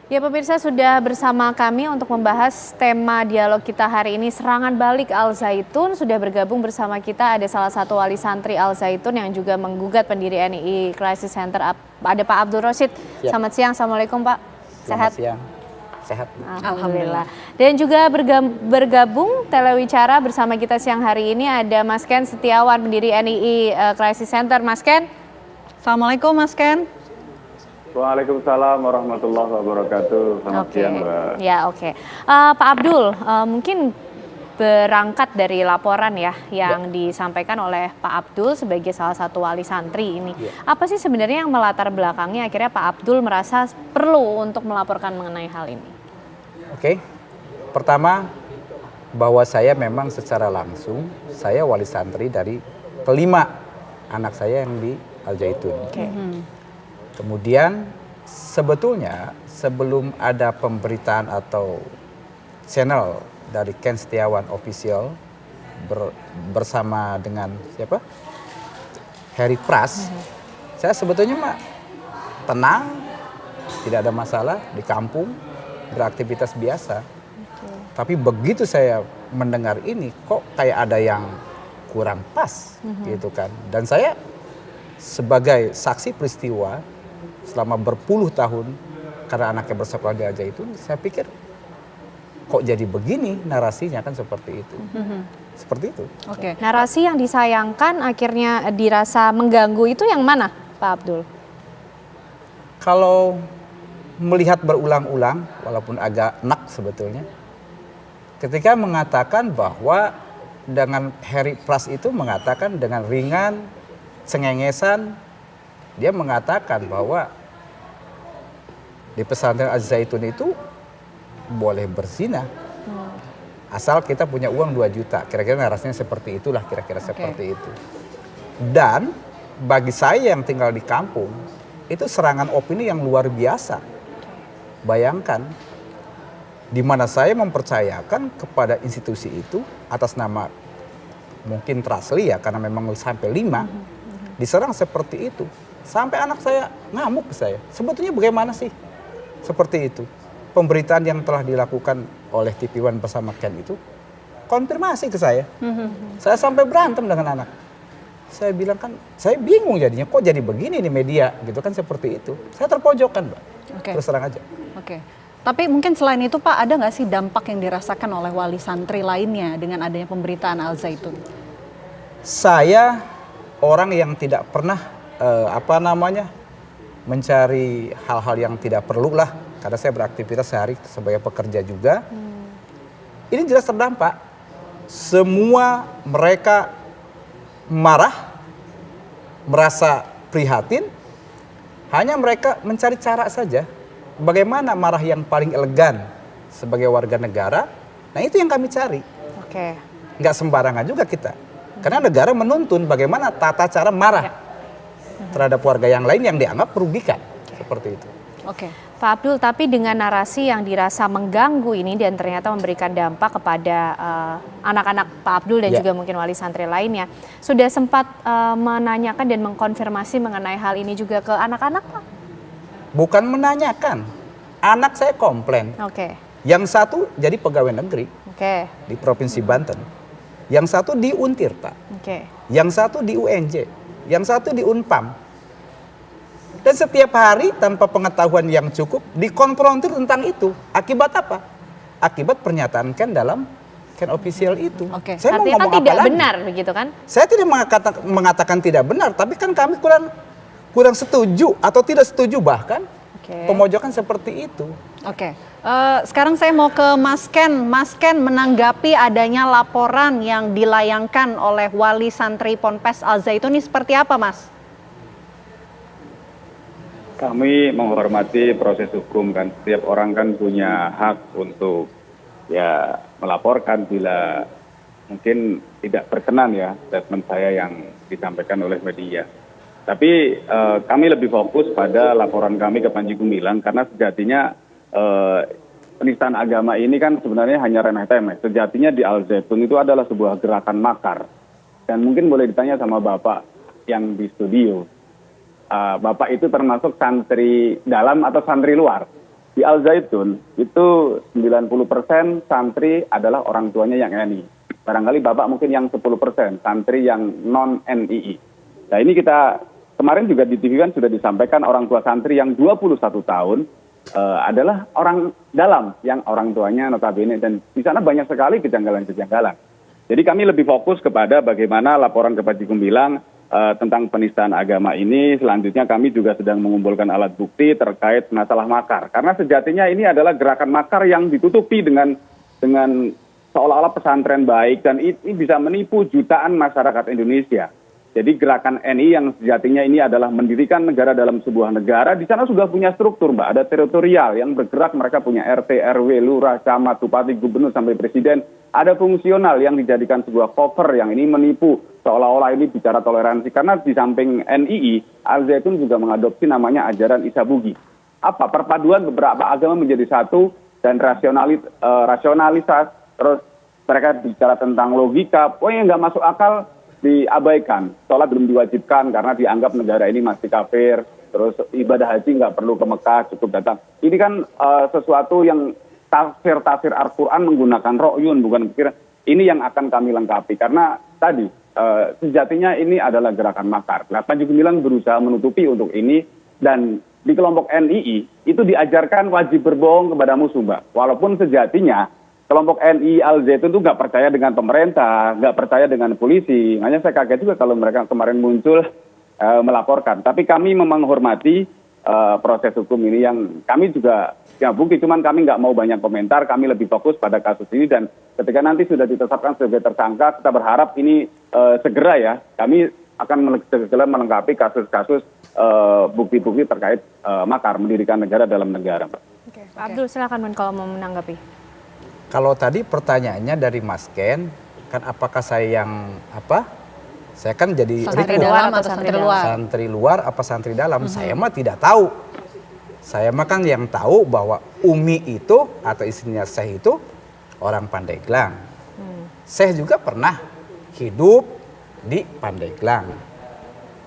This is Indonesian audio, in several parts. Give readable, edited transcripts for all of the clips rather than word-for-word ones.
Ya pemirsa, sudah bersama kami untuk membahas tema dialog kita hari ini, serangan balik Al Zaitun. Sudah bergabung bersama kita ada salah satu wali santri Al Zaitun yang juga menggugat pendiri NII Crisis Center, ada Pak Abdul Rosyid. Selamat siang, Assalamualaikum Pak. Sehat? Selamat siang, sehat. Alhamdulillah. Dan juga bergabung telewicara bersama kita siang hari ini ada Mas Ken Setiawan, pendiri NII Crisis Center. Mas Ken. Assalamualaikum Mas Ken. Waalaikumsalam warahmatullahi wabarakatuh. Selamat siang, Mbak. Ya, oke. Pak Abdul, mungkin berangkat dari laporan yang disampaikan oleh Pak Abdul sebagai salah satu wali santri ini. Apa sih sebenarnya yang melatar belakangnya akhirnya Pak Abdul merasa perlu untuk melaporkan mengenai hal ini? Oke, pertama bahwa saya memang secara langsung, saya wali santri dari kelima anak saya yang di Al Zaitun. Kemudian sebetulnya sebelum ada pemberitaan atau channel dari Ken Setiawan Official bersama dengan siapa? Harry Pras, saya sebetulnya tenang, tidak ada masalah di kampung, beraktivitas biasa. Tapi begitu saya mendengar ini kok kayak ada yang kurang pas gitu kan. Dan saya sebagai saksi peristiwa selama berpuluh tahun karena anaknya bersekolah di Al Zaitun, saya pikir kok jadi begini narasinya kan seperti itu. Seperti itu. Oke. Narasi yang disayangkan akhirnya dirasa mengganggu itu yang mana, Pak Abdul? Kalau melihat berulang-ulang, walaupun agak enak sebetulnya, ketika mengatakan bahwa dengan Harry Pras itu mengatakan dengan ringan, cengengesan, dia mengatakan bahwa di pesantren Al Zaitun itu boleh berzina. Asal kita punya uang 2 juta. Kira-kira narasinya seperti itulah, kira-kira seperti itu. Dan bagi saya yang tinggal di kampung, itu serangan opini yang luar biasa. Bayangkan, di mana saya mempercayakan kepada institusi itu atas nama mungkin Trasli ya, karena memang sampai 5, diserang seperti itu. Sampai anak saya ngamuk ke saya. Sebetulnya bagaimana sih? Seperti itu. Pemberitaan yang telah dilakukan oleh TV One bersama Ken itu konfirmasi ke saya. Saya sampai berantem dengan anak. Saya bilang kan, saya bingung jadinya kok jadi begini nih media gitu kan seperti itu. Saya terpojokkan, Mbak. Terus terang aja. Tapi mungkin selain itu Pak, ada nggak sih dampak yang dirasakan oleh wali santri lainnya dengan adanya pemberitaan Al Zaitun? Saya orang yang tidak pernah mencari hal-hal yang tidak perlu lah, karena saya beraktivitas sehari sebagai pekerja juga. Ini jelas terdampak. Semua mereka marah, merasa prihatin, hanya mereka mencari cara saja bagaimana marah yang paling elegan sebagai warga negara. Nah itu yang kami cari. Nggak sembarangan juga kita, karena negara menuntun bagaimana tata cara marah terhadap warga yang lain yang dianggap merugikan. Seperti itu. Pak Abdul, tapi dengan narasi yang dirasa mengganggu ini dan ternyata memberikan dampak kepada anak-anak Pak Abdul dan juga mungkin wali santri lainnya, sudah sempat menanyakan dan mengkonfirmasi mengenai hal ini juga ke anak-anak Pak? Bukan menanyakan, anak saya komplain. Yang satu jadi pegawai negeri di Provinsi Banten, yang satu di Untirta, yang satu di UNJ, yang satu di Unpam. Dan setiap hari tanpa pengetahuan yang cukup dikonfrontir tentang itu. Akibat apa? Akibat pernyataan Ken dalam Ken Official itu. Saya mau ngomong kan tidak benar begitu kan? Saya tidak mengatakan tidak benar, tapi kan kami kurang setuju atau tidak setuju bahkan pemojokan seperti itu. Sekarang saya mau ke Mas Ken. Mas Ken, menanggapi adanya laporan yang dilayangkan oleh wali santri Ponpes Al Zaitun ini seperti apa, Mas? Kami menghormati proses hukum kan. Setiap orang kan punya hak untuk melaporkan bila mungkin tidak berkenan ya statement saya yang disampaikan oleh media. Tapi kami lebih fokus pada laporan kami ke Panji Gumilang karena sejatinya penistaan agama ini kan sebenarnya hanya remeh-temeh. Sejatinya di Al Zaitun itu adalah sebuah gerakan makar. Dan mungkin boleh ditanya sama Bapak yang di studio. Bapak itu termasuk santri dalam atau santri luar? di Al Zaitun itu 90% santri adalah orang tuanya yang NI. Barangkali Bapak mungkin yang 10% santri yang non NII. Nah ini kita kemarin juga di TV kan sudah disampaikan orang tua santri yang 21 tahun adalah orang dalam yang orang tuanya notabene, dan di sana banyak sekali kejanggalan-kejanggalan. Jadi kami lebih fokus kepada bagaimana laporan ke Panji Gumilang tentang penistaan agama ini. Selanjutnya kami juga sedang mengumpulkan alat bukti terkait masalah makar. Karena sejatinya ini adalah gerakan makar yang ditutupi dengan seolah-olah pesantren baik, dan ini bisa menipu jutaan masyarakat Indonesia. Jadi gerakan NI yang sejatinya ini adalah mendirikan negara dalam sebuah negara, di sana sudah punya struktur, Mbak. Ada teritorial yang bergerak, mereka punya RT, RW, lurah, camat, bupati, gubernur, sampai presiden. Ada fungsional yang dijadikan sebuah cover yang ini menipu, seolah-olah ini bicara toleransi. Karena di samping NII, Al Zaitun juga mengadopsi namanya ajaran Isabugi. Apa? Perpaduan beberapa agama menjadi satu dan rasionalitas, terus mereka bicara tentang logika, pokoknya nggak masuk akal diabaikan. Sholat belum diwajibkan karena dianggap negara ini masih kafir. Terus ibadah haji nggak perlu ke Mekah, cukup datang. Ini kan sesuatu yang tafsir Al-Quran menggunakan ro'yun, bukan pikiran. Ini yang akan kami lengkapi. Karena tadi sejatinya ini adalah gerakan makar. Nah, Panji Gumilang berusaha menutupi untuk ini, dan di kelompok NII itu diajarkan wajib berbohong kepada musuh, Mbak. Walaupun sejatinya kelompok NI Al Zaitun itu nggak percaya dengan pemerintah, nggak percaya dengan polisi. Makanya saya kaget juga kalau mereka kemarin muncul melaporkan. Tapi kami memang menghormati proses hukum ini, yang kami juga ya bukti, cuman kami nggak mau banyak komentar. Kami lebih fokus pada kasus ini, dan ketika nanti sudah ditetapkan sebagai tersangka, kita berharap ini segera ya. Kami akan segera melengkapi kasus-kasus bukti-bukti terkait makar mendirikan negara dalam negara. Oke. Pak Abdul, silakan kalau mau menanggapi. Kalau tadi pertanyaannya dari Mas Ken, kan apakah saya yang apa? Saya kan jadi Santri ribut. dalam atau santri luar? Santri luar apa santri dalam? Saya mah tidak tahu. Saya mah kan yang tahu bahwa Umi itu atau istrinya Syekh itu orang Pandeglang. Syekh juga pernah hidup di Pandeglang.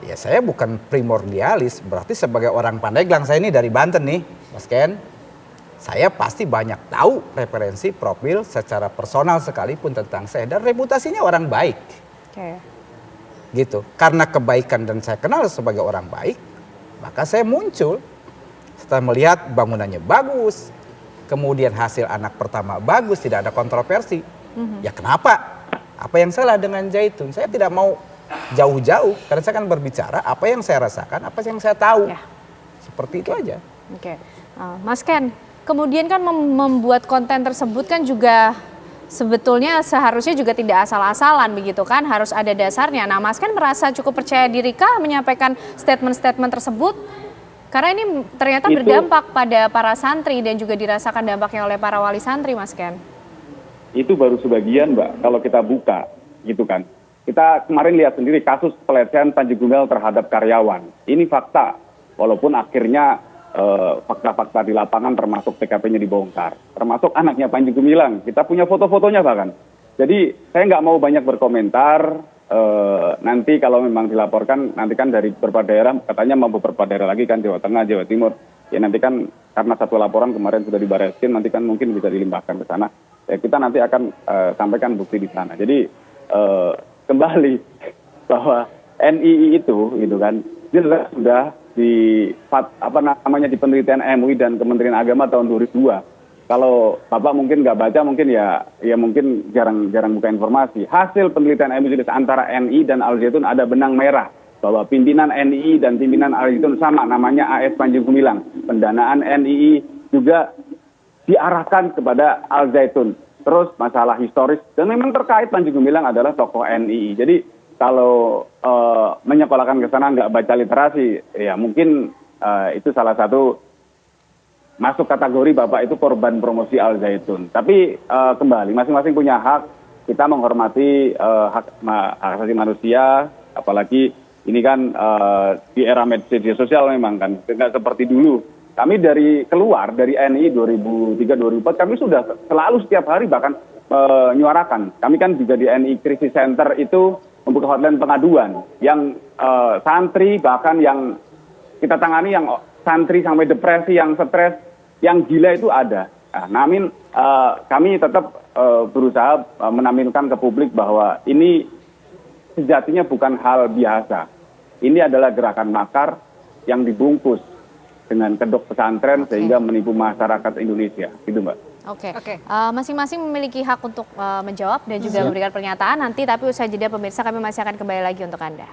Ya saya bukan primordialis, berarti sebagai orang Pandeglang, saya ini dari Banten nih, Mas Ken. Saya pasti banyak tahu referensi profil secara personal sekalipun tentang saya, dan reputasinya orang baik. Oke. Gitu. Karena kebaikan dan saya kenal sebagai orang baik, maka saya muncul setelah melihat bangunannya bagus, kemudian hasil anak pertama bagus, tidak ada kontroversi. Ya kenapa? Apa yang salah dengan Zaitun? Saya tidak mau jauh-jauh, karena saya kan berbicara apa yang saya rasakan, apa yang saya tahu. Ya. Seperti itu aja. Oke. Mas Ken, kemudian kan membuat konten tersebut kan juga sebetulnya seharusnya juga tidak asal-asalan begitu kan, harus ada dasarnya. Nah, Mas Ken merasa cukup percaya diri kah menyampaikan statement-statement tersebut? Karena ini ternyata berdampak pada para santri dan juga dirasakan dampaknya oleh para wali santri, Mas Ken. Itu baru sebagian, Mbak, kalau kita buka gitu kan. Kita kemarin lihat sendiri kasus pelecehan Panji Gumilang terhadap karyawan. Ini fakta, walaupun akhirnya fakta-fakta di lapangan termasuk TKP-nya dibongkar, termasuk anaknya Panji Gumilang. Kita punya foto-fotonya bahkan. Jadi saya nggak mau banyak berkomentar. Nanti kalau memang dilaporkan, nanti kan dari beberapa daerah, katanya mau beberapa daerah lagi kan, Jawa Tengah, Jawa Timur. Ya nanti kan karena satu laporan kemarin sudah dibareskin, nanti kan mungkin bisa dilimpahkan ke sana. Ya, kita nanti akan sampaikan bukti di sana. Jadi kembali bahwa NII itu, gitu kan, jelas sudah di di penelitian MUI dan Kementerian Agama tahun 2002. Kalau Bapak mungkin nggak baca, mungkin ya mungkin jarang buka informasi. Hasil penelitian MUI antara NI dan Al Zaitun ada benang merah bahwa pimpinan NI dan pimpinan Al Zaitun sama, namanya AS Panji Gumilang. Pendanaan NII juga diarahkan kepada Al Zaitun. Terus masalah historis, dan memang terkait Panji Gumilang adalah tokoh NII. Jadi kalau menyekolahkan ke sana nggak baca literasi, ya mungkin itu salah satu masuk kategori Bapak itu korban promosi Al Zaitun. Tapi kembali, masing-masing punya hak. Kita menghormati hak asasi manusia, apalagi ini kan di era media sosial memang kan, nggak seperti dulu. Kami dari NI 2003-2004, kami sudah selalu setiap hari bahkan menyuarakan. Kami kan juga di NI Crisis Center itu membuka hotline pengaduan yang santri bahkan yang kita tangani, yang santri sampai depresi, yang stres, yang gila itu ada. Nah, namun kami tetap berusaha menampilkan ke publik bahwa ini sejatinya bukan hal biasa. Ini adalah gerakan makar yang dibungkus dengan kedok pesantren sehingga menipu masyarakat Indonesia, gitu Mbak. Oke. Masing-masing memiliki hak untuk menjawab dan juga memberikan pernyataan nanti, tapi usai jeda pemirsa kami masih akan kembali lagi untuk Anda.